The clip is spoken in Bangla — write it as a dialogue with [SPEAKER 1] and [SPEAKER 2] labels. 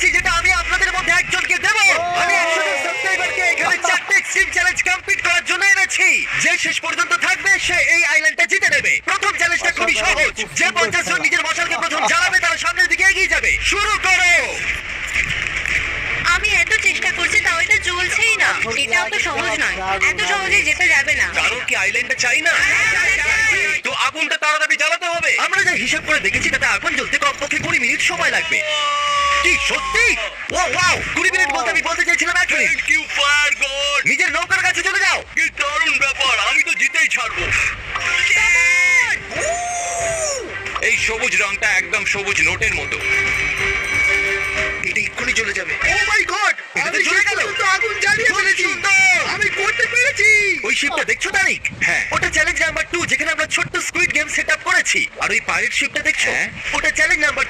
[SPEAKER 1] পেয়েছি যেটা আমি আপনাদের মধ্যে একজনকে দেব। আমি 100 জন সাবস্ক্রাইবারকে এখানে 4টে এক্সট্রিম চ্যালেঞ্জ কমপ্লিট করার জন্য এনেছি। যে শেষ পর্যন্ত থাকবে সে এই আইল্যান্ডটা জিতে নেবে। প্রথম চ্যালেঞ্জটা খুবই সহজ। যে 50 জন নিজের মশালকে প্রথম জ্বালাবে তারা সামনের দিকে এগিয়ে যাবে। শুরু করো।
[SPEAKER 2] আমি এত চেষ্টা করছি তাও এটা জ্বলছেই না। এটা অত সহজ নয়, এত সহজে যেতে যাবে না।
[SPEAKER 1] কারণ কি আইল্যান্ডটা চাই না? তো আগুনটা তাড়াতাড়ি জ্বালাতে হবে। আমরা যা হিসাব করে দেখেছি তাতে আগুন জ্বলতে কমপক্ষে 20 মিনিট সময় লাগবে। কি সত্যি? ওয়াও 20 মিনিট বলতে আমি বলতে চাইছিলাম 1 মিনিট।
[SPEAKER 3] Thank you fire God.
[SPEAKER 1] নিজের নৌকার কাছে চলে যাও।
[SPEAKER 3] কি দারুণ ব্যাপার, আমি তো জিতেই ছাড়বো। এই সবুজ রংটা একদম সবুজ নোটের মতো।
[SPEAKER 1] এটা এক্ষুনি চলে যাবে।
[SPEAKER 3] ও মাই গড,
[SPEAKER 1] আমি চলে গেল।
[SPEAKER 3] তো আগুন জ্বালিয়ে ফেলেছি। আমি করতে পেরেছি।
[SPEAKER 1] ওই শিপটা দেখছো তারিক?
[SPEAKER 3] হ্যাঁ।
[SPEAKER 1] ওটা চ্যালেঞ্জ নাম্বার 2 যেখানে আমরা ছোট্ট স্কুইড গেম সেটআপ করেছি। আর ওই পাইরেট শিপটা দেখছো?
[SPEAKER 3] হ্যাঁ।
[SPEAKER 1] ওটা চ্যালেঞ্জ নাম্বার